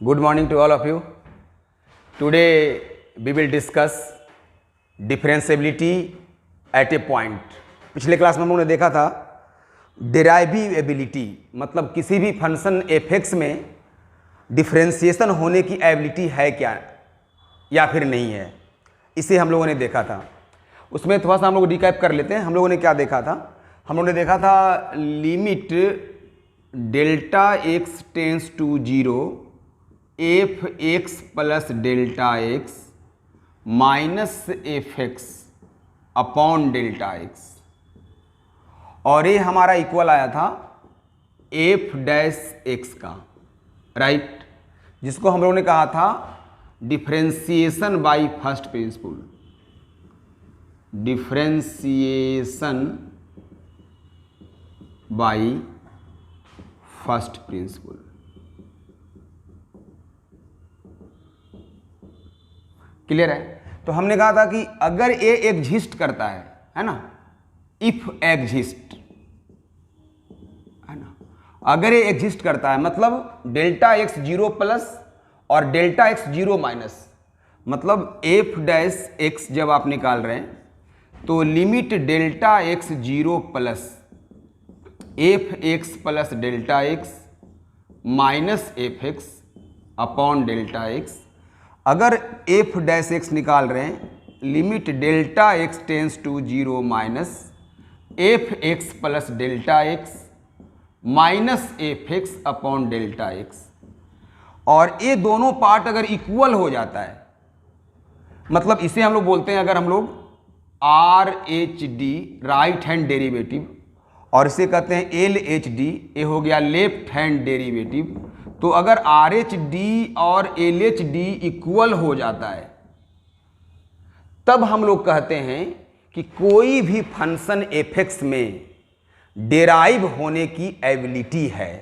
Good morning to all of you. Today we will discuss differentiability at a point. पिछले class में हम लोगों ने देखा था डेराइवेबिलिटी, मतलब किसी भी फंक्शन एफ में डिफरेंशिएशन होने की एबिलिटी है क्या या फिर नहीं है, इसे हम लोगों ने देखा था। उसमें थोड़ा सा हम लोग रिकैप कर लेते हैं। हम लोगों ने क्या देखा था? हम लोगों ने देखा था limit delta x tends to zero f x plus delta x minus f x upon delta x, और ये हमारा इक्वल आया था एफ डैश एक्स का, राइट, जिसको हम लोगों ने कहा था differentiation by first principle. Differentiation by first principle. Clear है? तो हमने कहा था कि अगर ए एग्जिस्ट करता है ना, इफ एग्जिस्ट, है ना, अगर ये एग्जिस्ट करता है मतलब डेल्टा एक्स जीरो प्लस और डेल्टा एक्स जीरो माइनस, मतलब एफ डैश एक्स जब आप निकाल रहे हैं तो limit delta x zero plus f x plus delta x minus f x upon delta x. अगर एफ डैश एक्स निकाल रहे हैं limit delta x tends to zero minus f x plus delta x minus f x upon delta x, और ये दोनों part अगर equal हो जाता है, मतलब इसे हम लोग बोलते हैं, अगर हम लोग are H D right hand derivative और इसे कहते हैं एल एच डी, ये हो गया लेफ्ट हैंड डेरिवेटिव। तो अगर आर एच डी और एल एच डी इक्वल हो जाता है तब हम लोग कहते हैं कि कोई भी फंक्शन एफ एक्स में डेराइव होने की एबिलिटी है।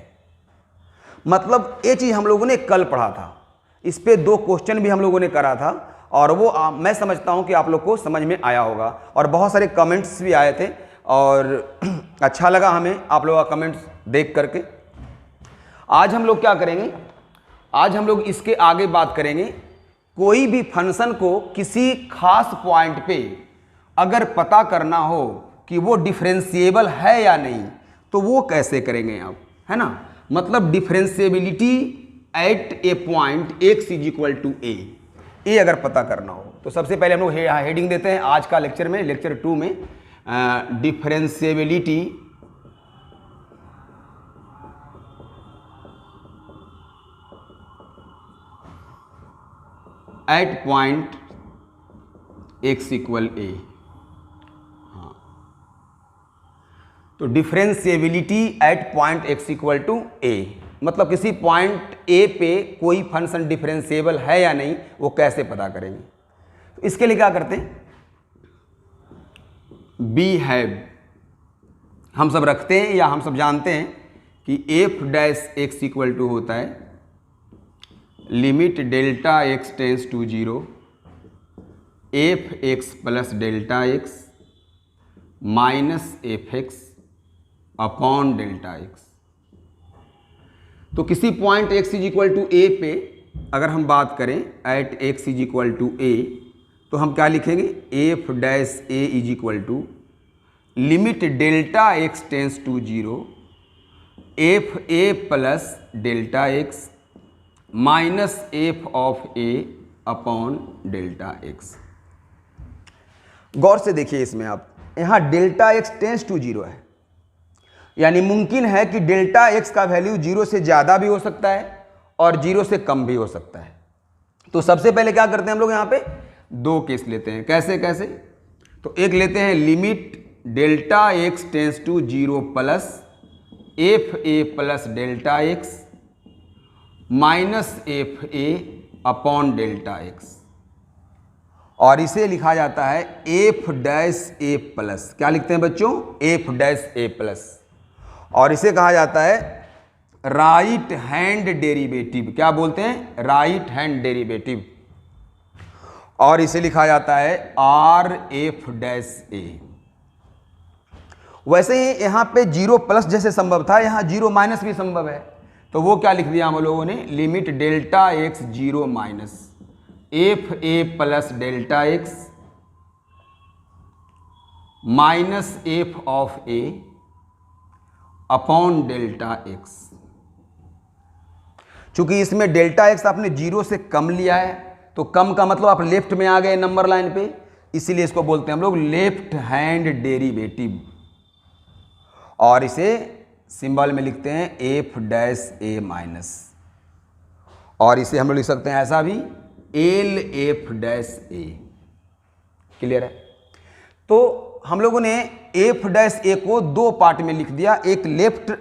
मतलब ये चीज़ हम लोगों ने कल पढ़ा था, इस पे 2 क्वेश्चन भी हम लोगों ने करा था, और वो मैं समझता हूं कि आप लोग को समझ में आया होगा, और बहुत सारे कमेंट्स भी आए थे और अच्छा लगा हमें आप लोगों का कमेंट्स देख करके। आज हम लोग क्या करेंगे? आज हम लोग इसके आगे बात करेंगे, कोई भी फंक्शन को किसी खास पॉइंट पे अगर पता करना हो कि वो डिफरेंशिएबल है या नहीं, तो वो कैसे करेंगे आप, है ना। मतलब differentiability at a point x is equal to a, ये अगर पता करना हो तो सबसे पहले हम लोग हेडिंग देते हैं आज का लेक्चर में, लेक्चर 2 में, differentiability at point x equal a. हाँ, तो differentiability at point x equal to a, मतलब किसी पॉइंट ए पे कोई फंक्शन डिफरेंशिएबल है या नहीं, वो कैसे पता करेंगे। तो इसके लिए क्या करते हैं, बी हैव हम सब रखते हैं या हम सब जानते हैं कि f dash x equal to होता है limit delta x tends to zero f x plus delta x minus f x upon delta x. तो किसी point x is equal to a पे अगर हम बात करें at x is equal to a, तो हम क्या लिखेंगे, f dash a is equal to limit delta x tends to zero f a plus delta x minus f of a upon delta x. गौर से देखिए इसमें आप, यहाँ delta x tends to zero है, यानी मुमकिन है कि डेल्टा एक्स का वैल्यू 0 से ज़्यादा भी हो सकता है और 0 से कम भी हो सकता है। तो सबसे पहले क्या करते हैं हम लोग, यहाँ पे 2 केस लेते हैं। कैसे कैसे? तो एक लेते हैं limit delta x tends to zero plus f a plus delta x minus f a upon delta x, और इसे लिखा जाता है एफ डैश ए प्लस, क्या लिखते हैं बच्चों, एफ डैश ए प्लस, और इसे कहा जाता है राइट हैंड डेरिवेटिव। क्या बोलते हैं? राइट हैंड डेरिवेटिव, और इसे लिखा जाता है आर एफ डैश ए। वैसे ही यहाँ पे 0 प्लस जैसे संभव था, यहाँ 0 माइनस भी संभव है। तो वो क्या लिख दिया हम लोगों ने, limit delta x zero minus f a plus delta x minus f of a upon delta x. चूंकि इसमें डेल्टा एक्स आपने जीरो से कम लिया है, तो कम का मतलब आप लेफ्ट में आ गए नंबर लाइन पे, इसीलिए इसको बोलते हैं हम लोग लेफ्ट हैंड डेरिवेटिव, और इसे सिंबल में लिखते हैं एफ डैश ए माइनस, और इसे हम लोग लिख सकते हैं ऐसा भी एल एफ डैश ए। क्लियर है? तो हम लोगों ने एफ डैश ए को दो पार्ट में लिख दिया, एक लेफ्ट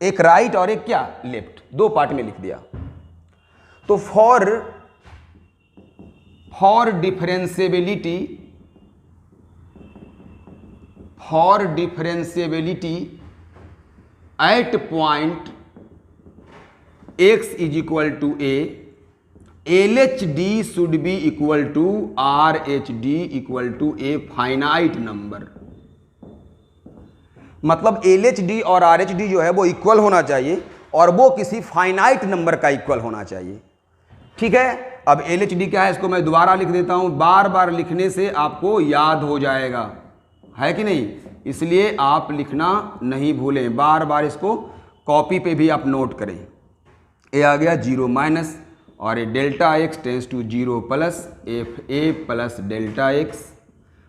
एक राइट और एक क्या लेफ्ट, दो पार्ट में लिख दिया। तो for differentiability at point x is equal to a, L H D should be equal to R H D equal to a finite number. मतलब एल एच डी और आर एच डी जो है वो equal होना चाहिए, और वो किसी फाइनाइट नंबर का इक्वल होना चाहिए। ठीक है? अब एल एच डी क्या है, इसको मैं दोबारा लिख देता हूं, बार बार लिखने से आपको याद हो जाएगा, है कि नहीं? इसलिए आप लिखना नहीं भूलें, बार बार इसको कॉपी पे भी आप नोट करें। ए आ गया जीरो माइनस, और ये delta x tends to zero plus f a plus delta x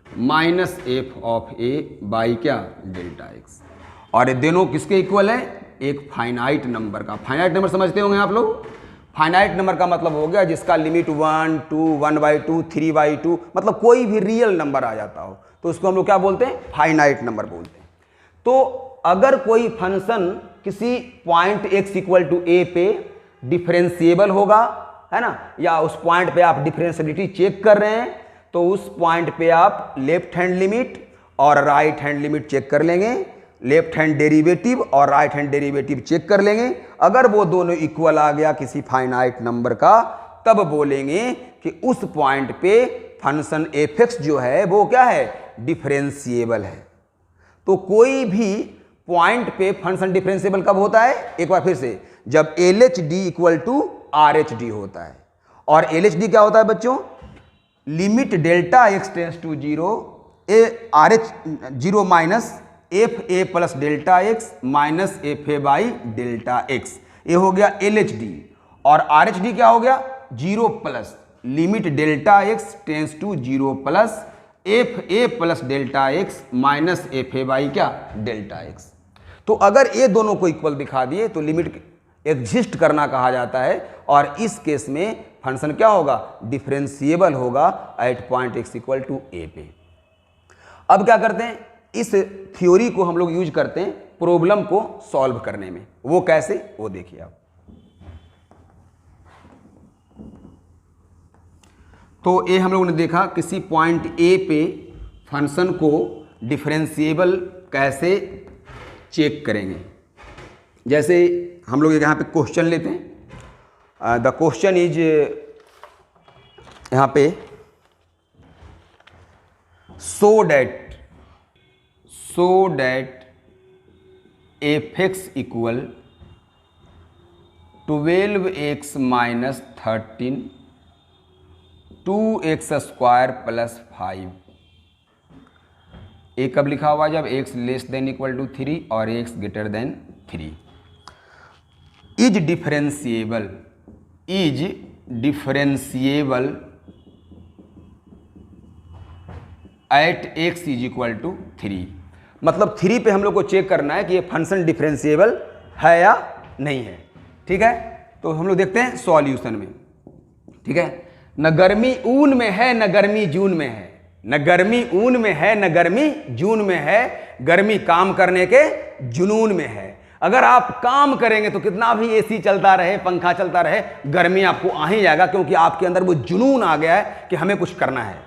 minus f of a by क्या डेल्टा एक्स। और ये दोनों किसके इक्वल है? एक फाइनाइट नंबर का। फाइनाइट नंबर समझते होंगे आप लोग। फाइनाइट नंबर का मतलब हो गया जिसका लिमिट 1, 2, 1/2, 3/2, मतलब कोई भी रियल नंबर आ जाता हो, तो उसको हम लोग क्या बोलते हैं? फाइनाइट नंबर बोलते हैं। तो अगर कोई फंक्शन किसी point x equal to a पे डिफरेंशिएबल होगा, है ना, या उस पॉइंट पे आप डिफरेंशियबिलिटी चेक कर रहे हैं, तो उस पॉइंट पे आप लेफ्ट हैंड लिमिट और राइट हैंड लिमिट चेक कर लेंगे, लेफ्ट हैंड डेरिवेटिव और राइट हैंड डेरिवेटिव चेक कर लेंगे। अगर वो दोनों इक्वल आ गया किसी फाइनाइट नंबर का, तब बोलेंगे कि उस पॉइंट पे फंक्शन एफ एक्स जो है वो क्या है? डिफरेंशिएबल है। तो कोई भी पॉइंट पे फंक्शन डिफरेंशिएबल कब होता है? एक बार फिर से, जब L H D equal to R H D होता है। और एल एच डी क्या होता है बच्चों? Limit delta x tends to zero a R H zero minus f a plus delta x minus f a by delta x. ये हो गया एल एच डी। और आर एच डी क्या हो गया? Zero plus limit delta x tends to zero plus f a plus delta x minus f a by क्या delta x. तो अगर ये दोनों को इक्वल दिखा दिए तो लिमिट एग्जिस्ट करना कहा जाता है, और इस केस में फंक्शन क्या होगा? डिफरेंशिएबल होगा at point x equal to a पे। अब क्या करते हैं? इस थ्योरी को हम लोग यूज करते हैं प्रॉब्लम को सॉल्व करने में। वो कैसे? वो देखिए आप। तो ये हम लोगों ने देखा किसी पॉइंट ए पे फंक्शन को डिफरेंशिएबल कैसे चेक करेंगे। जैसे हम लोग यहाँ पे क्वेश्चन लेते हैं। द क्वेश्चन इज यहाँ पे so that f x equal 12x minus 13 2x square plus 5। ए कब लिखा हुआ? जब x less than equal to 3 और x greater than 3। Is differentiable at x is equal to 3। मतलब 3 पे हम लोग को चेक करना है कि ये फंक्शन डिफरेंशिएबल है या नहीं है। ठीक है? तो हम लोग देखते हैं सॉल्यूशन में। ठीक है? न गर्मी ऊन में है न गर्मी जून में है, न गर्मी ऊन में है न गर्मी जून में है, गर्मी काम करने के जुनून में है। अगर आप काम करेंगे तो कितना भी एसी चलता रहे, पंखा चलता रहे, गर्मी आपको आ ही जाएगा, क्योंकि आपके अंदर वो जुनून आ गया है कि हमें कुछ करना है।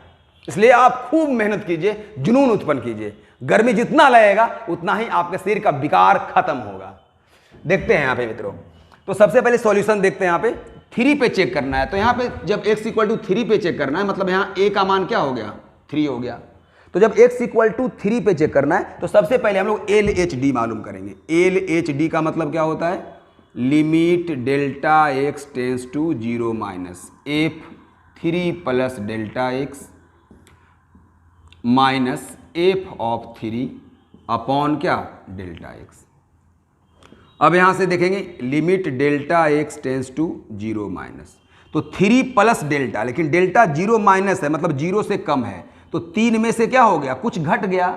इसलिए आप खूब मेहनत कीजिए, जुनून उत्पन्न कीजिए। गर्मी जितना लगेगा उतना ही आपके शरीर का विकार खत्म होगा। देखते हैं यहाँ पे मित्रों। तो सबसे पहले सॉल्यूशन देखते हैं। यहाँ पे 3 पे चेक करना है। तो यहाँ पे जब x इक्वल टू 3 पे चेक करना है, मतलब यहाँ a का मान क्या हो गया? 3 हो गया। तो जब x इक्वल टू 3 पे चेक करना है, तो सबसे पहले हम लोग एल एच डी मालूम करेंगे। एल एच डी का मतलब क्या होता है? Limit delta x tends to 0 minus f3 plus delta x minus f of 3 upon क्या डेल्टा एक्स। अब यहाँ से देखेंगे limit delta x tends to 0 minus, तो 3 प्लस डेल्टा, लेकिन डेल्टा 0 माइनस है मतलब 0 से कम है, तो 3 में से क्या हो गया, कुछ घट गया,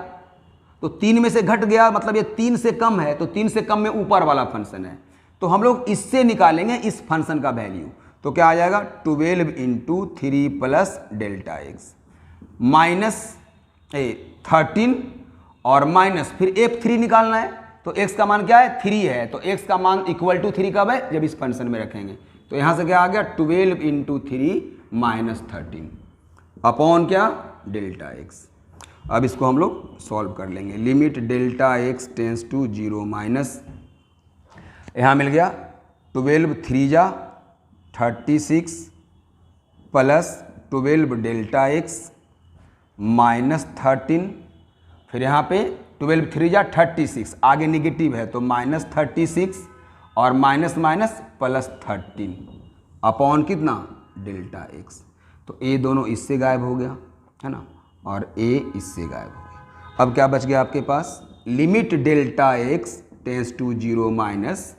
तो 3 में से घट गया मतलब ये 3 से कम है, तो 3 से कम में ऊपर वाला फंक्शन है, तो हम लोग इससे निकालेंगे इस फंक्शन का वैल्यू, तो क्या आ जाएगा 12 into 3 plus delta x minus 13 और माइनस फिर f3 निकालना है, तो x का मान क्या है 3 है, तो x का मान इक्वल टू 3 कब है, जब इस फंक्शन में रखेंगे, तो यहाँ से क्या आ गया 12 इंटू 3 माइनस 13 अपॉन क्या डेल्टा एक्स। अब इसको हम लोग सॉल्व कर लेंगे, limit delta x tends to 0 minus, यहाँ मिल गया 12 3 जा 36 प्लस 12 डेल्टा एक्स माइनस 13, फिर यहाँ पे 12 3 जा 36, आगे निगेटिव है तो माइनस 36 और माइनस माइनस प्लस 13 अपॉन कितना डेल्टा एक्स, तो ए दोनों इससे गायब हो गया है ना, और ए इससे गायब हो गया। अब क्या बच गया आपके पास, limit delta x tends to 0 minus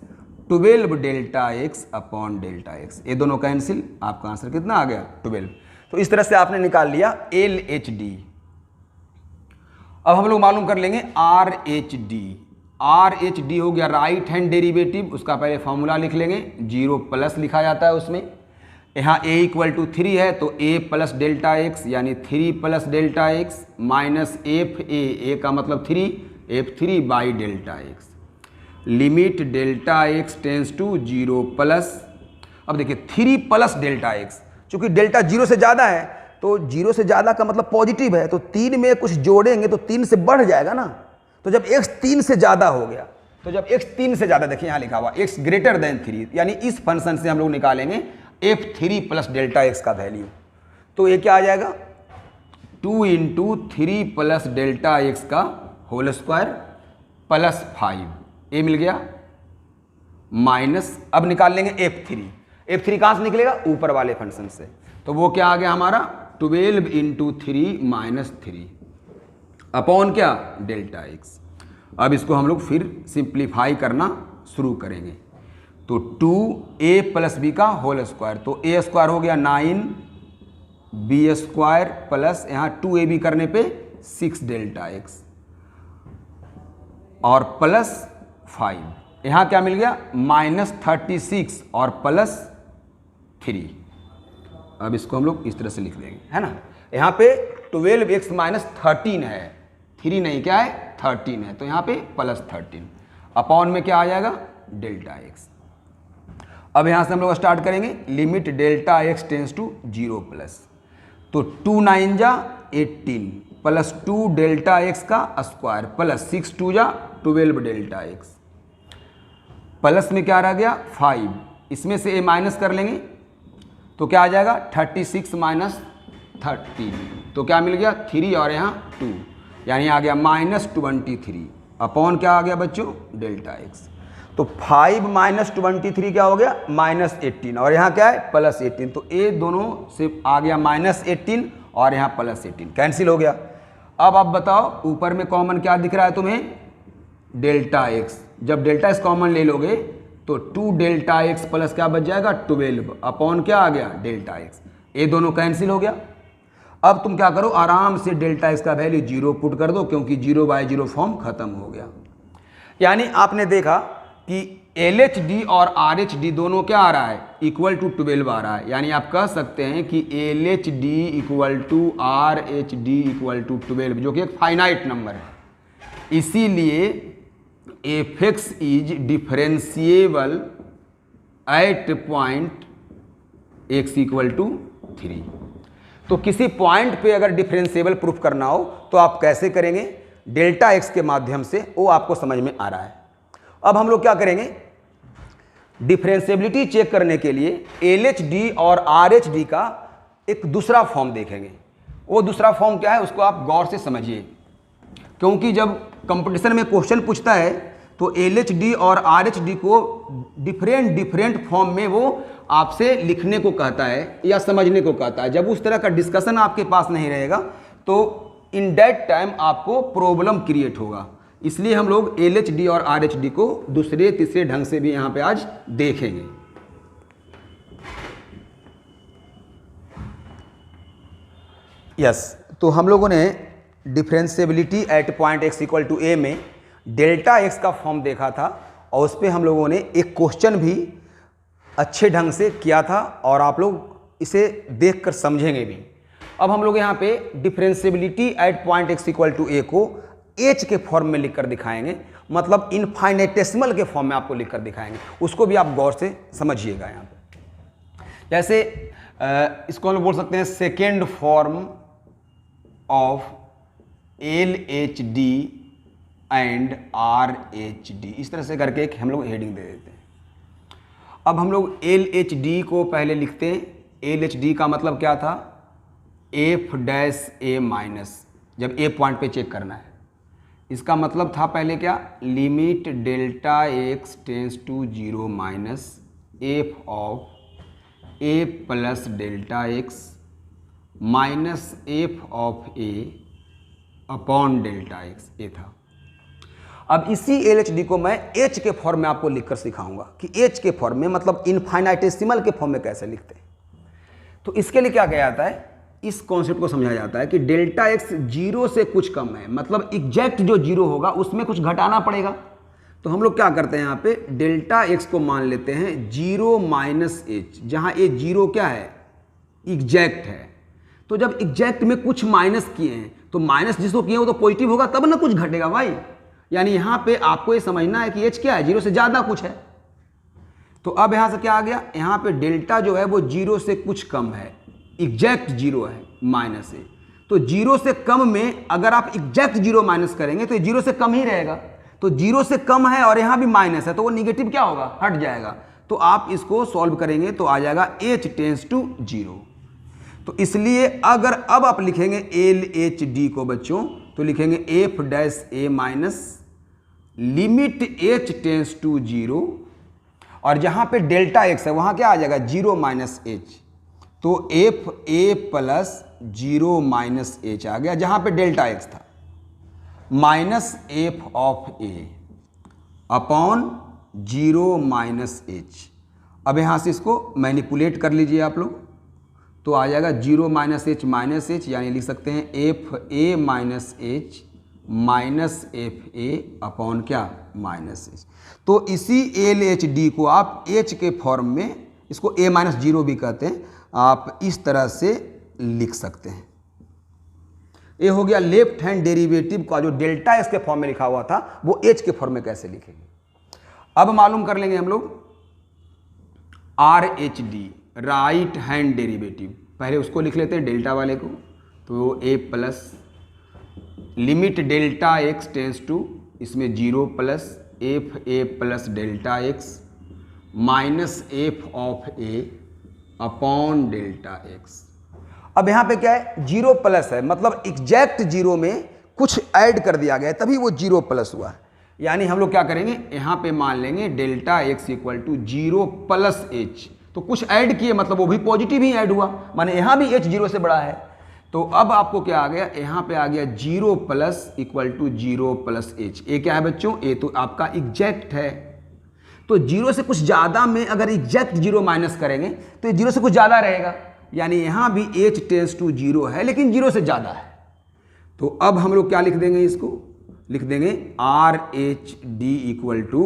12 delta x upon delta x, ये दोनों कैंसिल, आपका आंसर कितना आ गया 12। तो इस तरह से आपने निकाल लिया LHD। अब हम लोग मालूम कर लेंगे RHD। RHD हो गया राइट हैंड डेरिवेटिव, उसका पहले फॉर्मूला लिख लेंगे, 0 प्लस लिखा जाता है उसमें, यहाँ a इक्वल टू 3 है तो a प्लस डेल्टा एक्स यानी 3 plus delta x minus a का मतलब 3, f3 by delta x, limit delta x tends to 0 plus, अब देखिए 3 प्लस डेल्टा एक्स, चूंकि डेल्टा 0 से ज़्यादा है तो 0 से ज़्यादा का मतलब पॉजिटिव है, तो 3 में कुछ जोड़ेंगे तो 3 से बढ़ जाएगा ना, तो जब x 3 से ज़्यादा हो गया, तो जब x 3 से ज़्यादा, देखिए यहाँ लिखा हुआ x ग्रेटर देन 3, यानी इस फंक्शन से हम लोग निकालेंगे f3 प्लस डेल्टा एक्स का वैल्यू, तो ये क्या आ जाएगा 2 इंटू 3 प्लस डेल्टा एक्स का होल स्क्वायर प्लस 5, ये मिल गया माइनस, अब निकाल लेंगे f3 कहाँ से निकलेगा, ऊपर वाले फंक्शन से, तो वो क्या आ गया हमारा 12 इंटू 3 माइनस 3 अपॉन क्या डेल्टा एक्स। अब इसको हम लोग फिर सिंप्लीफाई करना शुरू करेंगे, तो 2a प्लस बी का होल स्क्वायर, तो a स्क्वायर हो गया 9b स्क्वायर प्लस यहाँ 2ab करने पे 6 डेल्टा एक्स और प्लस 5, यहाँ क्या मिल गया माइनस 36 और प्लस 3। अब इसको हम लोग इस तरह से लिख देंगे है ना, यहाँ पे 12x माइनस 13 है, 3 नहीं क्या है 13 है, तो यहाँ पे प्लस 13 अपॉन में क्या आ जाएगा डेल्टा एक्स। अब यहाँ से हम लोग स्टार्ट करेंगे, limit delta x tends to 0 plus, तो 2 9 जा 18 प्लस 2 डेल्टा एक्स का स्क्वायर प्लस 6 2 जा 12 डेल्टा एक्स, प्लस में क्या रह गया 5, इसमें से ए माइनस कर लेंगे तो क्या आ जाएगा 36 माइनस 13, तो क्या मिल गया 3 और यहाँ 2, यानी आ गया माइनस 23 अपॉन क्या आ गया बच्चों डेल्टा एक्स, तो 5 माइनस 23 क्या हो गया माइनस 18 और यहाँ क्या है प्लस 18, तो ए दोनों से आ गया माइनस 18 और यहाँ प्लस 18 कैंसिल हो गया। अब आप बताओ ऊपर में कॉमन क्या दिख रहा है तुम्हें डेल्टा एक्स, जब डेल्टा एक्स कॉमन ले लोगे तो 2 डेल्टा एक्स प्लस क्या बच जाएगा 12 अपॉन क्या आ गया डेल्टा एक्स, ये दोनों कैंसिल हो गया। अब तुम क्या करो आराम से डेल्टा एक्स का वैल्यू 0 पुट कर दो, क्योंकि 0/0 फॉर्म खत्म हो गया। यानी आपने देखा कि LHD और RHD दोनों क्या आ रहा है इक्वल टू 12 आ रहा है, यानी आप कह सकते हैं कि LHD equal to RHD equal to 12, जो कि एक फाइनाइट नंबर है, इसीलिए f(x) is differentiable at point x equal to 3। तो किसी पॉइंट पे अगर डिफरेंशिएबल प्रूफ करना हो तो आप कैसे करेंगे, डेल्टा x के माध्यम से, वो आपको समझ में आ रहा है। अब हम लोग क्या करेंगे, डिफरेंशिएबिलिटी चेक करने के लिए LHD और RHD का एक दूसरा फॉर्म देखेंगे। वो दूसरा फॉर्म क्या है उसको आप गौर से समझिए, क्योंकि जब कंपटीशन में क्वेश्चन पूछता है तो LHD और RHD को डिफरेंट फॉर्म में वो आपसे लिखने को कहता है या समझने को कहता है। जब उस तरह का डिस्कशन आपके पास नहीं रहेगा तो इन दैट टाइम आपको प्रॉब्लम क्रिएट होगा। इसलिए हम लोग LHD और RHD को दूसरे तीसरे ढंग से भी यहाँ पे आज देखेंगे। यस, तो हम लोगों ने differentiability at point x equal to a में डेल्टा x का फॉर्म देखा था और उस पर हम लोगों ने एक क्वेश्चन भी अच्छे ढंग से किया था और आप लोग इसे देखकर समझेंगे भी। अब हम लोग यहाँ पे differentiability at point x equal to a को h के फॉर्म में लिखकर दिखाएंगे, मतलब इनफाइनेटेसिमल के फॉर्म में आपको लिखकर दिखाएंगे। उसको भी आप गौर से समझिएगा। यहाँ पे जैसे इसको हम बोल सकते हैं second form of LHD and RHD, इस तरह से करके एक हम लोग हेडिंग दे देते हैं। अब हम लोग LHD को पहले लिखते हैं। LHD का मतलब क्या था? F-A-, जब A पॉइंट पे चेक करना है। इसका मतलब था पहले क्या? Limit delta x tends to 0 minus F of A plus delta x minus F of A upon delta x, ये था। अब इसी LHD को मैं H के फॉर्म में आपको लिखकर सिखाऊंगा कि H के फॉर्म में मतलब इनफाइनाइटेसिमल के फॉर्म में कैसे लिखते हैं। तो इसके लिए क्या किया जाता है? इस कॉन्सेप्ट को समझाया जाता है कि डेल्टा x 0 से कुछ कम है, मतलब एग्जैक्ट जो 0 होगा उसमें कुछ घटाना पड़ेगा। तो हम लोग क्या करते हैं, यहाँ पे डेल्टा x को मान लेते हैं 0 माइनस h, जहाँ ये 0 क्या है? एग्जैक्ट है। तो जब एग्जैक्ट में कुछ माइनस किए हैं तो माइनस जिसको किए वो तो पॉजिटिव होगा, तब ना कुछ घटेगा भाई। यानी यहाँ पे आपको ये समझना है कि h क्या है? 0 से ज़्यादा कुछ है। तो अब यहाँ से क्या आ गया? यहाँ पे डेल्टा जो है वो 0 से कुछ कम है, एग्जैक्ट 0 है, माइनस है। तो 0 से कम में अगर आप एग्जैक्ट 0 माइनस करेंगे तो 0 से कम ही रहेगा। तो 0 से कम है और यहाँ भी माइनस है तो वो निगेटिव क्या होगा? हट जाएगा। तो आप इसको सॉल्व करेंगे तो आ जाएगा h टेंस टू 0। तो इसलिए अगर अब आप लिखेंगे LHD को बच्चों तो लिखेंगे F-A minus limit h tends to 0, और जहाँ पे डेल्टा x है वहाँ क्या आ जाएगा? 0 माइनस h। तो F-A प्लस 0 माइनस h आ गया, जहाँ पे डेल्टा x था, minus F of A upon 0 minus h। अब यहाँ से इसको मैनिपुलेट कर लीजिए आप लोग, तो आ जाएगा 0 माइनस h, यानी लिख सकते हैं F-A minus h minus F-A upon क्या? Minus h। तो इसी LHD को आप h के फॉर्म में, इसको A माइनस 0 भी कहते हैं, आप इस तरह से लिख सकते हैं। ये हो गया लेफ्ट हैंड डेरिवेटिव का जो डेल्टा x के फॉर्म में लिखा हुआ था वो h के फॉर्म में कैसे लिखेंगे। अब मालूम कर लेंगे हम लोग RHD, राइट हैंड डेरिवेटिव। पहले उसको लिख लेते हैं डेल्टा वाले को, तो a plus limit delta x tends to, इसमें 0 plus F-A plus delta x minus F of A upon delta x। अब यहाँ पे क्या है? 0 प्लस है, मतलब एग्जैक्ट 0 में कुछ ऐड कर दिया गया है तभी वो 0 प्लस हुआ है। यानी हम लोग क्या करेंगे, यहाँ पे मान लेंगे delta x equal to 0 plus h। तो कुछ ऐड किए मतलब वो भी पॉजिटिव ही ऐड हुआ, माने यहाँ भी h 0 से बड़ा है। तो अब आपको क्या आ गया? यहाँ पे आ गया 0 plus equal to 0 plus h। ये क्या है बच्चों? ये तो आपका एग्जैक्ट है। तो 0 से कुछ ज़्यादा में अगर एग्जैक्ट 0 माइनस करेंगे तो ये 0 से कुछ ज़्यादा रहेगा, यानी यहाँ भी h टेंस टू 0 है लेकिन 0 से ज़्यादा है। तो अब हम लोग क्या लिख देंगे? इसको लिख देंगे RHD equal to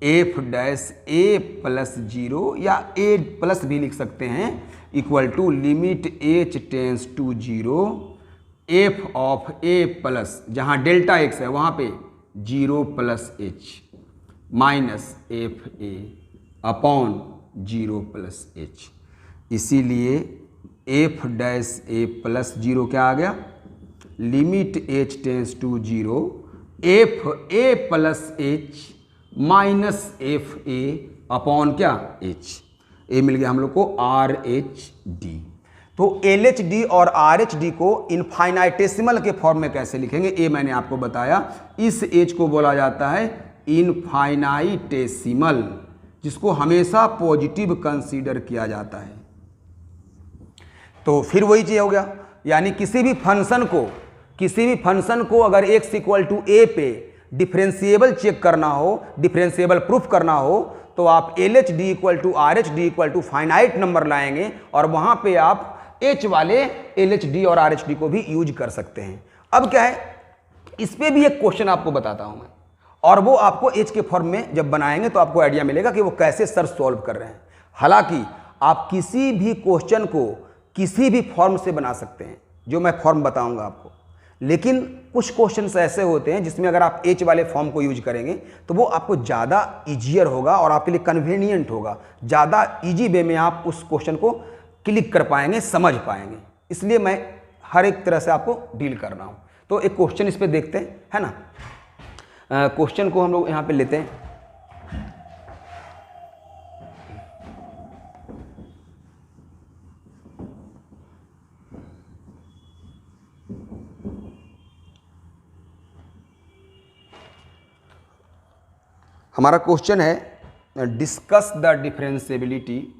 F-A plus 0 या A प्लस भी लिख सकते हैं, equal to limit h tends to 0 F of A plus, जहाँ डेल्टा x है वहाँ पे 0 plus h minus F-A upon 0 plus h। इसीलिए F-A प्लस 0 क्या आ गया? Limit h tends to 0 F-A plus h minus F-A upon क्या? h। ये मिल गया हम लोग को RHD। तो LHD और RHD को इनफाइनाइटेसिमल के फॉर्म में कैसे लिखेंगे ये मैंने आपको बताया। इस h को बोला जाता है इनफाइनाइटेसिमल, जिसको हमेशा पॉजिटिव कंसीडर किया जाता है। तो फिर वही चीज़ हो गया, यानी किसी भी फंक्शन को अगर x इक्वल टू ए पे डिफरेंशिएबल चेक करना हो, डिफरेंशिएबल प्रूफ करना हो, तो आप LHD equal to RH D equal to finite number लाएंगे और वहाँ पे आप H वाले LHD और RHD को भी यूज कर सकते हैं। अब क्या है, इस पे भी एक क्वेश्चन आपको बताता हूँ मैं, और वो आपको H के फॉर्म में जब बनाएंगे तो आपको आइडिया मिलेगा कि वो कैसे सर सॉल्व कर रहे हैं। हालांकि आप किसी भी क्वेश्चन को किसी भी फॉर्म से बना सकते हैं, जो मैं फॉर्म बताऊंगा आपको, लेकिन कुछ क्वेश्चंस ऐसे होते हैं जिसमें अगर आप H वाले फॉर्म को यूज करेंगे तो वो आपको ज़्यादा ईजियर होगा और आपके लिए कन्वीनियंट होगा, ज़्यादा ईजी वे में आप उस क्वेश्चन को क्लिक कर पाएंगे, समझ पाएंगे। इसलिए मैं हर एक तरह से आपको डील कर रहा हूँ। तो एक क्वेश्चन इस पर देखते हैं, है ना। क्वेश्चन को हम लोग यहाँ पे लेते हैं। हमारा क्वेश्चन है discuss the differentiability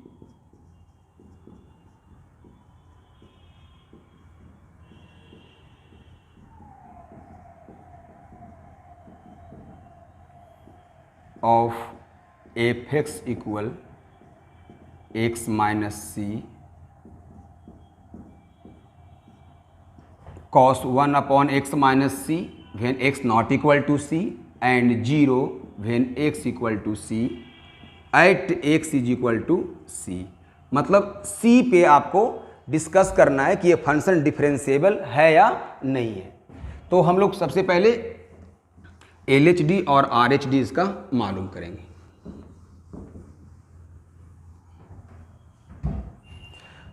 of f(x) equal x minus c cos 1 upon x minus c when x not equal to c and 0 when x equal to सी at x is equal to c. मतलब c पे आपको discuss करना है कि ये function differentiable है या नहीं है। तो हम लोग सबसे पहले LHD और RHD इसका मालूम करेंगे।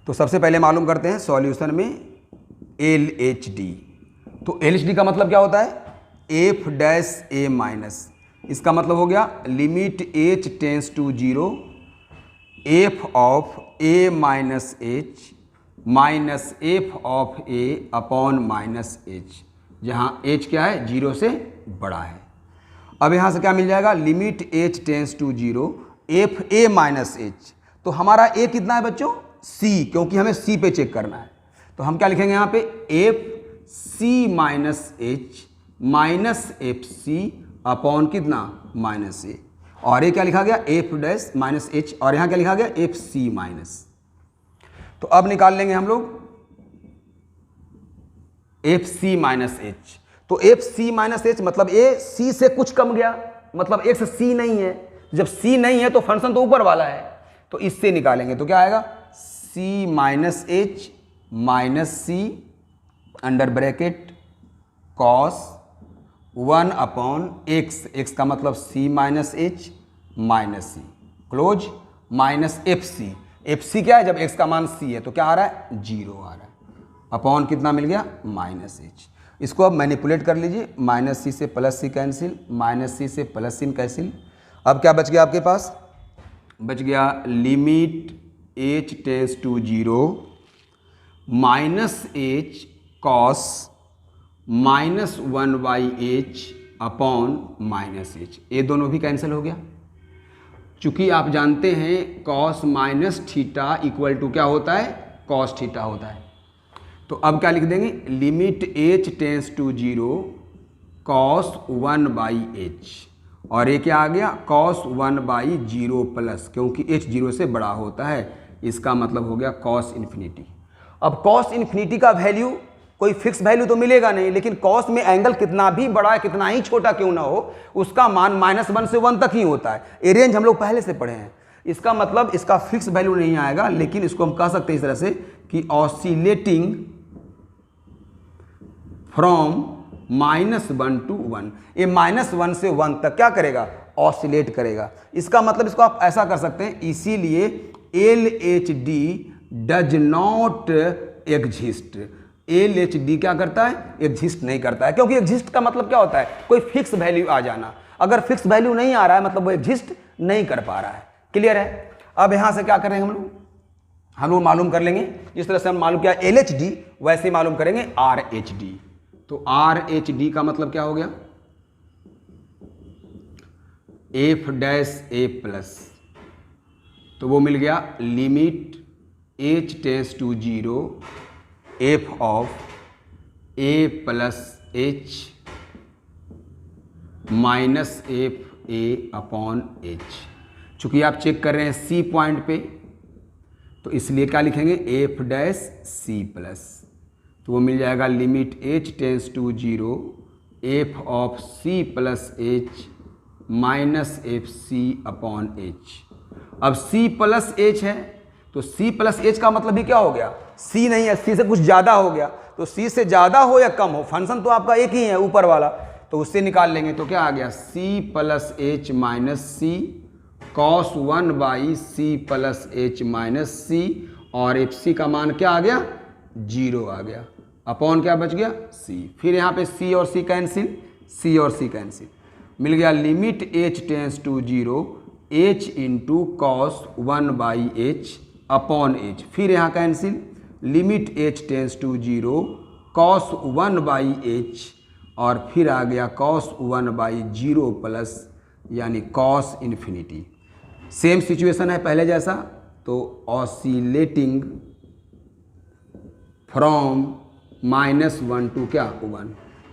तो सबसे पहले मालूम करते हैं सॉल्यूशन में LHD। तो LHD का मतलब क्या होता है, f डैश a माइनस, इसका मतलब हो गया limit h tends to 0 f of a minus h minus f of a upon minus h, जहाँ h क्या है 0 से बड़ा है। अब यहाँ से क्या मिल जाएगा, limit h tends to 0 f a minus h। तो हमारा a कितना है बच्चों, c, क्योंकि हमें c पे चेक करना है। तो हम क्या लिखेंगे यहाँ पे, f c minus h minus f c upon कितना माइनस ए, और ये क्या लिखा गया एफ डैश माइनस एच, और यहाँ क्या लिखा गया एफ सी माइनस। तो अब निकाल लेंगे हम लोग एफ सी माइनस एच। तो एफ सी माइनस एच मतलब ए सी से कुछ कम गया, मतलब एक्स सी नहीं है। जब सी नहीं है तो फंक्शन तो ऊपर वाला है, तो इससे निकालेंगे तो क्या आएगा, c minus h minus c under bracket cos 1 upon x, x का मतलब c minus h minus c close minus f c. F c क्या है, जब एक्स का मान सी है तो क्या आ रहा है 0 आ रहा है, अपॉन कितना मिल गया माइनस एच। इसको अब मैनिपुलेट कर लीजिए, माइनस सी से प्लस सी कैंसिल, माइनस सी से प्लस सी कैंसिल। अब क्या बच गया आपके पास, बच गया limit h tends to 0 minus h cos minus 1 by h upon minus h. ये दोनों भी कैंसिल हो गया। चूंकि आप जानते हैं cos minus theta equal to क्या होता है, कॉस थीटा होता है। तो अब क्या लिख देंगे, limit h tends to 0 cos 1 by h, और ये क्या आ गया कॉस 1 बाई 0 प्लस, क्योंकि एच 0 से बड़ा होता है, इसका मतलब हो गया कॉस इन्फिनिटी। अब कॉस इन्फिनिटी का वैल्यू कोई फिक्स वैल्यू तो मिलेगा नहीं, लेकिन कॉस में एंगल कितना भी बड़ा है, कितना ही छोटा क्यों ना हो, उसका मान -1 से 1 तक ही होता है। ये रेंज हम लोग पहले से पढ़े हैं। इसका मतलब इसका फिक्स वैल्यू नहीं आएगा, लेकिन इसको हम कह सकते हैं इस तरह से कि ऑसिलेटिंग फ्रॉम -1 to 1। ये -1 से 1 तक क्या करेगा, ऑसिलेट करेगा। इसका मतलब इसको आप ऐसा कर सकते हैं, इसीलिए LHD does not exist. LHD क्या करता है, एग्जिस्ट नहीं करता है, क्योंकि एग्जिस्ट का मतलब क्या होता है, कोई फिक्स वैल्यू आ जाना। अगर फिक्स वैल्यू नहीं आ रहा है मतलब वो एग्जिस्ट नहीं कर पा रहा है। क्लियर है। अब यहां से क्या करेंगे हम लोग मालूम कर लेंगे, जिस तरह से हम मालूम किया LHD वैसे ही मालूम करेंगे RHD। तो RHD का मतलब क्या हो गया, एफ डैश ए प्लस, तो वो मिल गया limit h tends to 0 f of a plus h minus f a upon h. चूँकि आप चेक कर रहे हैं सी पॉइंट पे, तो इसलिए क्या लिखेंगे एफ डैश सी प्लस, तो वो मिल जाएगा limit h tends to 0 f of c plus h minus f c upon h. अब सी प्लस एच है, तो सी प्लस एच का मतलब भी क्या हो गया, सी नहीं है, सी से कुछ ज़्यादा हो गया, तो सी से ज़्यादा हो या कम हो, फंक्शन तो आपका एक ही है ऊपर वाला, तो उससे निकाल लेंगे। तो क्या आ गया c plus h minus c cos 1 by c plus h minus c, और एफ सी का मान क्या आ गया 0 आ गया, अपॉन क्या बच गया सी। फिर यहाँ पे सी और सी कैंसिल, सी और सी कैंसिल, मिल गया limit h tends to 0 h into cos 1 by h upon h. फिर यहाँ cancel, limit h tends to 0 cos 1 by h, और फिर आ गया कॉस 1 बाई 0 प्लस यानी कॉस इन्फिनिटी। सेम सिचुएशन है पहले जैसा, तो ऑसिलेटिंग फ्रॉम -1 टू क्या 1,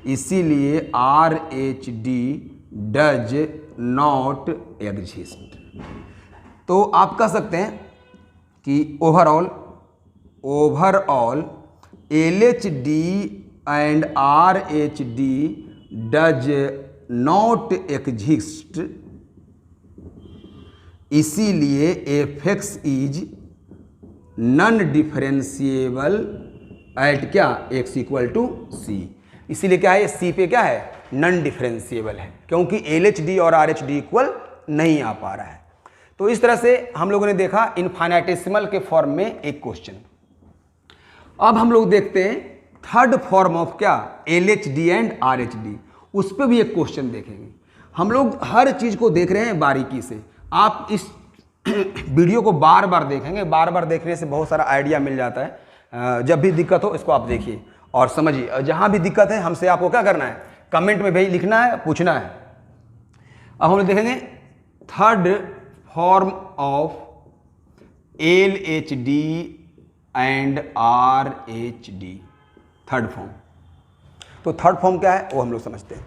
इसीलिए R H D does not exist. तो आप कह सकते हैं कि overall L H D and R H D does not exist, इसीलिए f x is non differentiable at क्या एक्स इक्वल टू सी। इसीलिए क्या है सी पे क्या है नॉन डिफरेंशिएबल है, क्योंकि एल एच डी और आर एच डी इक्वल नहीं आ पा रहा है। तो इस तरह से हम लोगों ने देखा इनफाइनेटेसिमल के फॉर्म में एक क्वेश्चन। अब हम लोग देखते हैं थर्ड फॉर्म ऑफ क्या L H D and R H D, उस पर भी एक क्वेश्चन देखेंगे। हम लोग हर चीज़ को देख रहे हैं बारीकी से, आप इस वीडियो को बार बार देखेंगे, बार बार देखने से बहुत सारा आइडिया मिल जाता है। जब भी दिक्कत हो इसको आप देखिए और समझिए, जहाँ भी दिक्कत है हमसे आपको क्या करना है कमेंट में भाई लिखना है, पूछना है। अब हम लोग देखेंगे third form of L H D and R H D, third form. तो थर्ड फॉर्म क्या है वो हम लोग समझते हैं।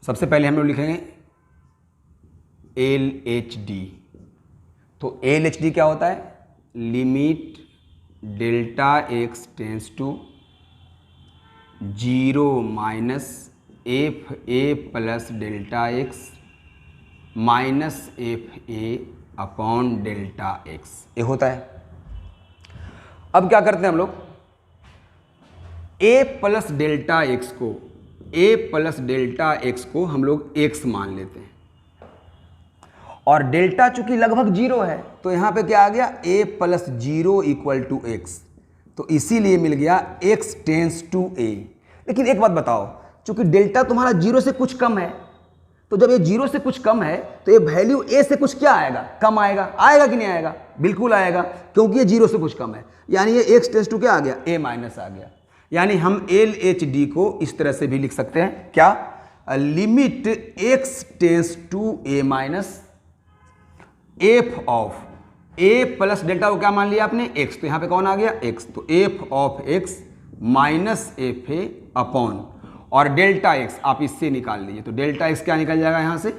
सबसे पहले हम लोग लिखेंगे एल एच डी। तो एल एच डी क्या होता है, limit delta x tends to 0 minus f a plus delta x minus f a upon delta x, ये होता है। अब क्या करते हैं हम लोग, ए प्लस डेल्टा एक्स को हम लोग x मान लेते हैं, और डेल्टा चूंकि लगभग 0 है तो यहाँ पे क्या आ गया a plus 0 equal to x, तो इसीलिए मिल गया x टेंस टू a। लेकिन एक बात बताओ, चूंकि डेल्टा तुम्हारा 0 से कुछ कम है, तो जब ये 0 से कुछ कम है तो ये वैल्यू a से कुछ क्या आएगा, कम आएगा। आएगा कि नहीं आएगा, बिल्कुल आएगा, क्योंकि ये 0 से कुछ कम है। यानी ये x टेंस टू क्या आ गया, a माइनस आ गया। यानी हम एल एच डी को इस तरह से भी लिख सकते हैं, क्या, limit x tends to a minus f of a plus delta को क्या मान लिया आपने एक्स, तो यहाँ पे कौन आ गया एक्स, तो F of x minus f a upon, और डेल्टा एक्स आप इससे निकाल लीजिए, तो डेल्टा एक्स क्या निकल जाएगा यहाँ से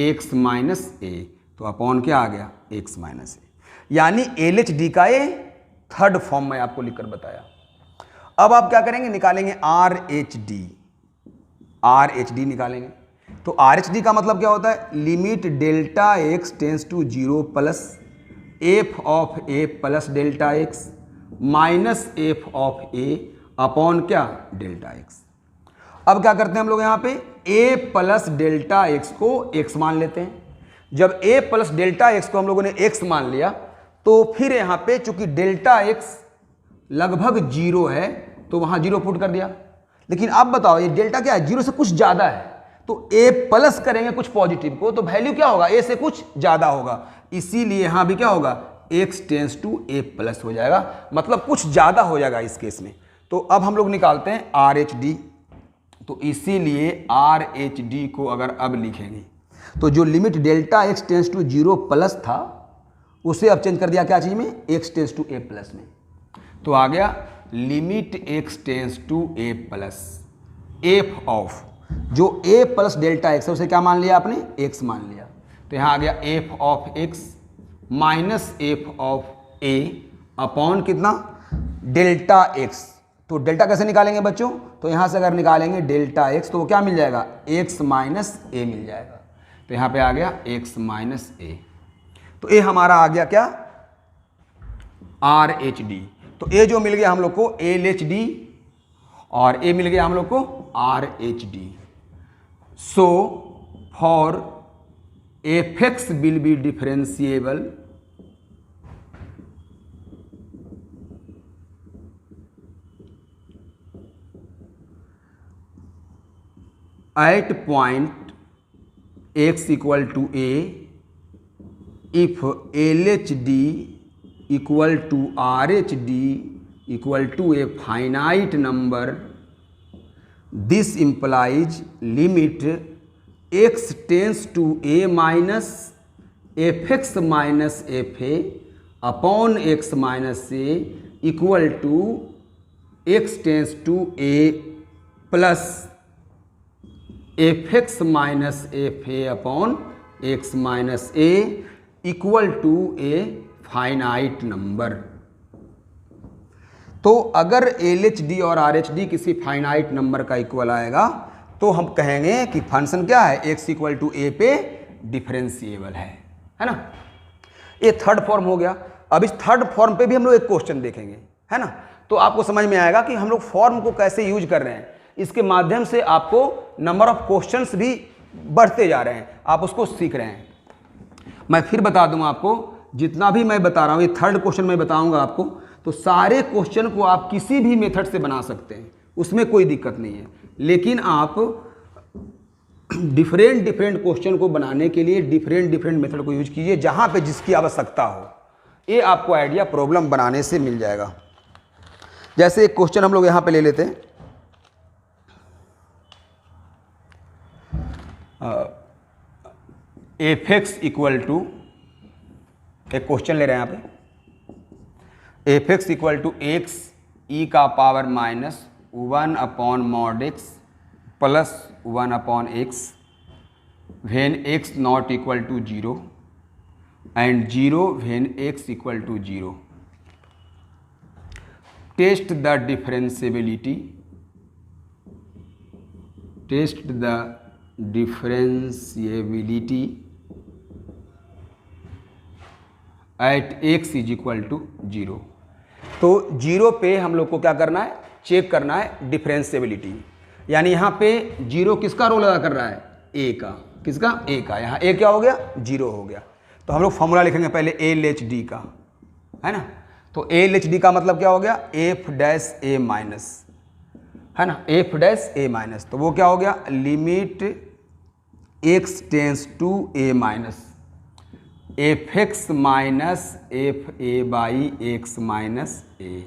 एक्स माइनस ए, तो अपॉन क्या आ गया एक्स माइनस ए। यानी एल एच डी का ये थर्ड फॉर्म में आपको लिखकर बताया। अब आप क्या करेंगे, निकालेंगे आर एच डी निकालेंगे। तो आर एच डी का मतलब क्या होता है, limit delta x tends to 0 plus f of a plus delta x minus f of a upon क्या डेल्टा एक्स। अब क्या करते हैं हम लोग यहाँ पे a प्लस डेल्टा एक्स को x मान लेते हैं। जब a प्लस डेल्टा एक्स को हम लोगों ने x मान लिया तो फिर यहाँ पे चूंकि डेल्टा x लगभग 0 है तो वहाँ 0 पुट कर दिया, लेकिन अब बताओ ये डेल्टा क्या है, जीरो से कुछ ज़्यादा है, तो ए प्लस करेंगे कुछ पॉजिटिव को तो वैल्यू क्या होगा, ए से कुछ ज़्यादा होगा, इसीलिए यहाँ भी क्या होगा, x tends to a plus हो जाएगा, मतलब कुछ ज़्यादा हो जाएगा इस केस में। तो अब हम लोग निकालते हैं आर एच डी, तो इसीलिए आर एच डी को अगर अब लिखेंगे तो जो limit delta x tends to zero plus था उसे अब चेंज कर दिया क्या चीज़ में, x tends to a plus में, तो आ गया limit x tends to a plus f of जो a प्लस डेल्टा x है उसे क्या मान लिया आपने, x मान लिया, तो यहाँ आ गया F of x minus f of a upon कितना, डेल्टा x। तो डेल्टा कैसे निकालेंगे बच्चों, तो यहाँ से अगर निकालेंगे डेल्टा x तो वो क्या मिल जाएगा, x माइनस a मिल जाएगा, तो यहाँ पे आ गया x माइनस a, तो a हमारा आ गया क्या, आर एच डी। तो a जो मिल गया हम लोग को एल एच डी और a मिल गया हम लोग को are H D. So for F x will be differentiable at point x equal to a if LHD equal to RHD equal to a finite number. This implies limit x tends to a minus fx minus fa upon x minus a equal to x tends to a plus f x minus f a upon x minus a equal to a finite number. तो अगर L H D और R H D किसी finite number का equal आएगा तो हम कहेंगे कि फंक्शन क्या है, एक्स इक्वल टू ए पे डिफरेंशिएबल है ना। ये थर्ड फॉर्म हो गया। अब इस थर्ड फॉर्म पे भी हम लोग एक क्वेश्चन देखेंगे, है ना, तो आपको समझ में आएगा कि हम लोग फॉर्म को कैसे यूज कर रहे हैं। इसके माध्यम से आपको नंबर ऑफ क्वेश्चंस भी बढ़ते जा रहे हैं, आप उसको सीख रहे हैं। मैं फिर बता दूं आपको, जितना भी मैं बता रहा हूं, ये थर्ड क्वेश्चन मैं बताऊंगा आपको, तो सारे क्वेश्चन को आप किसी भी मेथड से बना सकते हैं, उसमें कोई दिक्कत नहीं है। लेकिन आप डिफरेंट क्वेश्चन को बनाने के लिए डिफरेंट मेथड को यूज कीजिए, जहां पे जिसकी आवश्यकता हो। ये आपको आइडिया प्रॉब्लम बनाने से मिल जाएगा। जैसे एक क्वेश्चन हम लोग यहां पे ले लेते हैं, एफ एक्स इक्वल टू, एक क्वेश्चन ले रहे हैं यहाँ पे, f x equal to x e का power minus 1 upon mod x plus 1 upon x when x not equal to 0 and 0 when x equal to 0। Test the differentiability, test the differentiability at x is equal to 0। तो 0 पे हम लोग को क्या करना है, check करना है डिफरेंशिएबिलिटी। यानी यहाँ पे 0 किसका रोल अदा कर रहा है, ए का, किसका, ए का। यहाँ ए क्या हो गया, 0 हो गया। तो हम लोग फॉर्मूला लिखेंगे पहले एल एच डी का, है ना। तो एल एच डी का मतलब क्या हो गया, एफ डैश ए माइनस, है ना, एफ डैश ए माइनस। तो वो क्या हो गया, limit x tends to a minus f x minus f a by x minus a.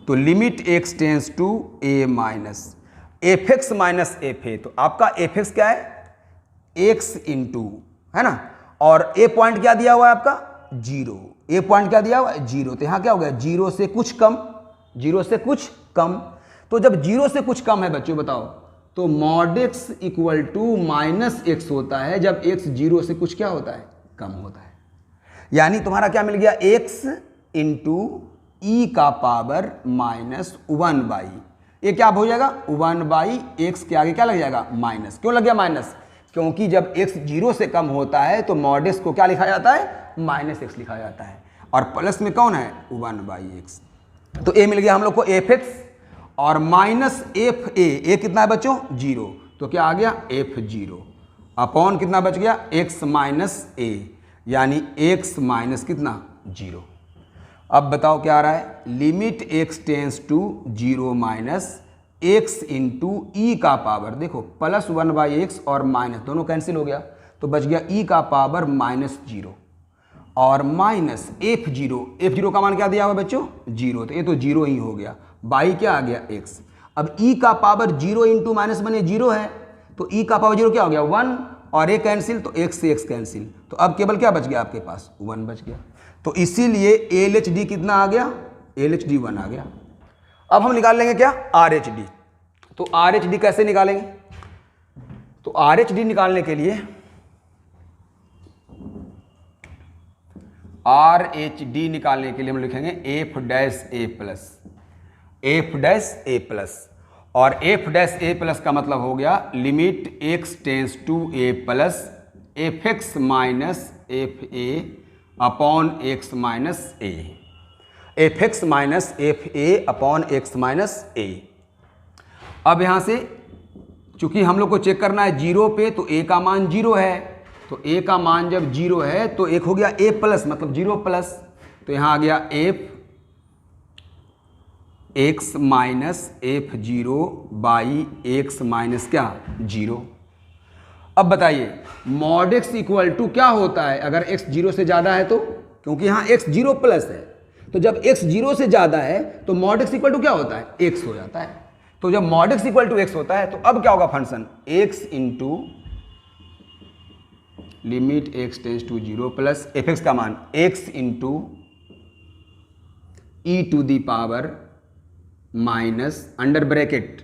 तो limit x tends to a minus f x minus f a. तो आपका एफ एक्स क्या है, एक्स इंटू, है ना, और ए पॉइंट क्या दिया हुआ है आपका, 0। ए पॉइंट क्या दिया हुआ है, 0। तो यहाँ क्या हो गया, 0 से कुछ कम, 0 से कुछ कम। तो जब 0 से कुछ कम है बच्चों बताओ, तो mod x equal to minus x होता है जब एक्स 0 से कुछ क्या होता है, कम होता है। यानी तुम्हारा क्या मिल गया, एक्स इंटू ई का पावर माइनस 1 बाई, ये क्या हो जाएगा, 1 बाई एक्स के आगे क्या लग जाएगा, माइनस। क्यों लग गया माइनस, क्योंकि जब एक्स 0 से कम होता है तो मॉड एक्स को क्या लिखा जाता है, माइनस एक्स लिखा जाता है, और प्लस में कौन है, 1 बाई एक्स। तो ए मिल गया हम लोग को एफ एक्स और माइनस एफ ए कितना है बच्चों, 0। तो क्या आ गया, एफ 0 अपॉन कितना बच गया, एक्स माइनस ए, यानी एक्स माइनस कितना, 0। अब बताओ क्या आ रहा है, limit x tends to 0 minus x into e का पावर, देखो प्लस 1/x और माइनस दोनों कैंसिल हो गया, तो बच गया ई का पावर -0 और माइनस f0 का मान क्या दिया हुआ बच्चों 0, तो ये तो 0 ही हो गया, बाई क्या आ गया x। अब e का पावर 0 इंटू माइनस बने 0 है, तो e का पावर 0 क्या हो गया 1 और ये कैंसिल, तो x से x कैंसिल, तो अब केवल क्या बच गया आपके पास 1 बच गया। तो इसीलिए LHD कितना आ गया, LHD 1 आ गया। अब हम निकाल लेंगे क्या RH-D। तो RH-D कैसे निकालेंगे, तो RH-D निकालने के लिए RH-D निकालने के लिए हम लिखेंगे F'(A+) और F'(A+) का मतलब हो गया limit x tends to A plus fx minus fa upon x minus a, fx minus fa upon x minus a। अब यहाँ से चूंकि हम लोग को चेक करना है 0 पे, तो a का मान 0 है, तो a का मान जब 0 है तो एक हो गया a प्लस मतलब 0 प्लस, तो यहाँ आ गया x minus f0 by x minus क्या 0। अब बताइए मॉड x इक्वल टू क्या होता है अगर x 0 से ज़्यादा है, तो क्योंकि यहाँ x 0 प्लस है, तो जब x 0 से ज़्यादा है तो मॉड x इक्वल टू क्या होता है x हो जाता है। तो जब mod x equal to x होता है तो अब क्या होगा function x into limit x tends to 0 plus fx का मान x into e to the power minus under bracket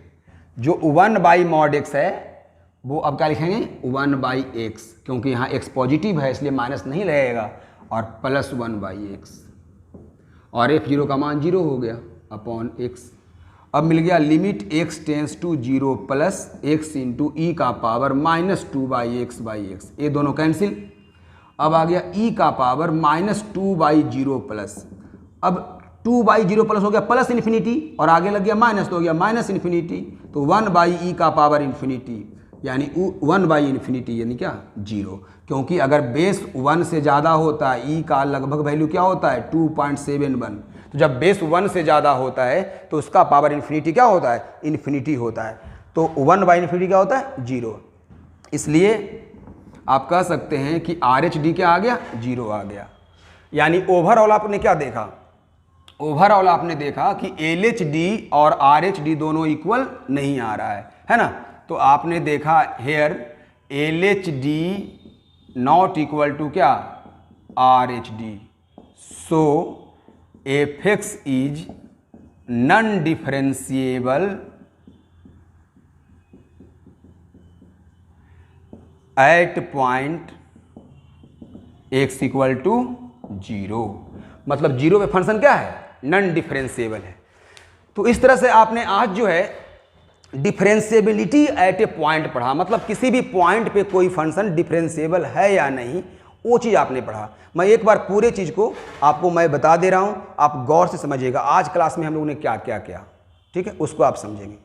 जो 1/mod x है वो अब क्या लिखेंगे 1/x, क्योंकि यहाँ x पॉजिटिव है इसलिए माइनस नहीं लगेगा, और प्लस 1/x और f0 का मान 0 हो गया अपॉन x। अब मिल गया limit x tends to 0 plus x into e का पावर -2/x/x, ये दोनों कैंसिल। अब आ गया e का पावर -2/0 प्लस, अब 2/0 प्लस हो गया प्लस इन्फिनिटी और आगे लग गया माइनस, तो हो गया माइनस इन्फिनिटी, तो 1/e का पावर इन्फिनिटी यानी 1/∞ यानी क्या 0, क्योंकि अगर बेस 1 से ज़्यादा होता है e का लगभग वैल्यू क्या होता है 2.71, तो जब बेस 1 से ज़्यादा होता है तो उसका पावर इन्फिनिटी क्या होता है इन्फिनिटी होता है, तो 1/∞ क्या होता है 0। इसलिए आप कह सकते हैं कि RH-D क्या आ गया 0 आ गया। यानी ओवरऑल आपने क्या देखा, ओवरऑल आपने देखा कि LHD और RH-D दोनों इक्वल नहीं आ रहा है ना। तो आपने देखा here LHD not equal to क्या RH-D, so fx is non differentiable at point x equal to 0, मतलब 0 पे फंक्शन क्या है नॉन डिफरेंशिएबल है। तो इस तरह से आपने आज जो है डिफरेंशिएबिलिटी एट ए पॉइंट पढ़ा, मतलब किसी भी पॉइंट पे कोई फंक्शन डिफरेंशिएबल है या नहीं वो चीज़ आपने पढ़ा। मैं एक बार पूरे चीज़ को आपको मैं बता दे रहा हूँ, आप गौर से समझिएगा आज क्लास में हम लोगों ने क्या क्या किया, ठीक है उसको आप समझेंगे।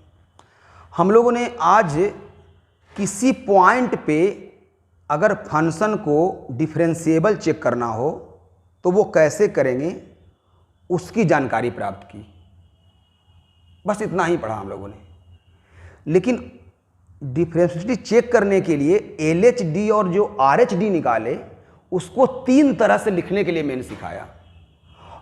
हम लोगों ने आज किसी पॉइंट पे अगर फंक्शन को डिफरेंशिएबल चेक करना हो तो वो कैसे करेंगे उसकी जानकारी प्राप्त की, बस इतना ही पढ़ा हम लोगों ने। लेकिन डिफरेंशिएबिलिटी चेक करने के लिए LHD और जो RH-D निकाले उसको 3 तरह से लिखने के लिए मैंने सिखाया,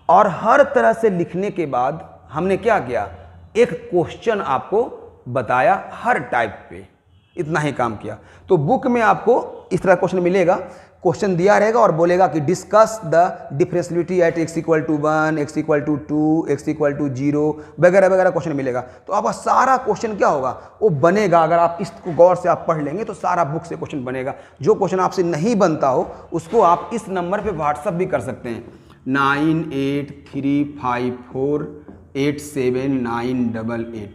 और हर तरह से लिखने के बाद हमने क्या किया एक क्वेश्चन आपको बताया हर टाइप पे, इतना ही काम किया। तो बुक में आपको इस तरह क्वेश्चन मिलेगा, क्वेश्चन दिया रहेगा और बोलेगा कि discuss the differentiability at x equal to 1, x equal to 2, x equal to 0 वगैरह वगैरह क्वेश्चन मिलेगा। तो आपका सारा क्वेश्चन क्या होगा वो बनेगा, अगर आप इसको गौर से आप पढ़ लेंगे तो सारा बुक से क्वेश्चन बनेगा। जो क्वेश्चन आपसे नहीं बनता हो उसको आप इस नंबर पर व्हाट्सअप भी कर सकते हैं 9835487988।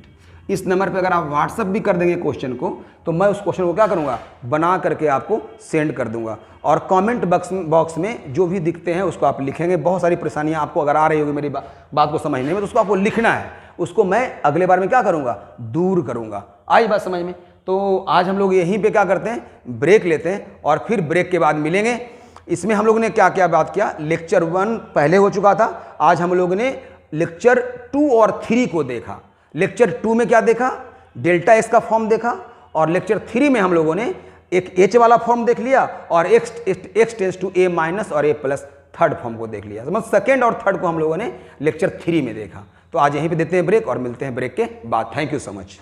इस नंबर पे अगर आप व्हाट्सअप भी कर देंगे क्वेश्चन को तो मैं उस क्वेश्चन को क्या करूँगा बना करके आपको सेंड कर दूंगा, और कमेंट बॉक्स में जो भी दिखते हैं उसको आप लिखेंगे। बहुत सारी परेशानियां आपको अगर आ रही होगी मेरी बात को समझने में तो उसको आपको लिखना है, उसको मैं अगले बार में क्या करूँगा दूर करूँगा। आई बात समझ में। तो आज हम लोग यहीं पर क्या करते हैं ब्रेक लेते हैं और फिर ब्रेक के बाद मिलेंगे। इसमें हम लोग ने क्या क्या बात किया, लेक्चर 1 पहले हो चुका था, आज हम लोग ने लेक्चर 2 और 3 को देखा। लेक्चर 2 में क्या देखा, डेल्टा एक्स का फॉर्म देखा, और लेक्चर 3 में हम लोगों ने एक एच वाला फॉर्म देख लिया और x tends to a minus और ए प्लस थर्ड फॉर्म को देख लिया। मतलब सेकेंड और थर्ड को हम लोगों ने लेक्चर 3 में देखा। तो आज यहीं पे देते हैं ब्रेक और मिलते हैं ब्रेक के बाद। Thank you so much.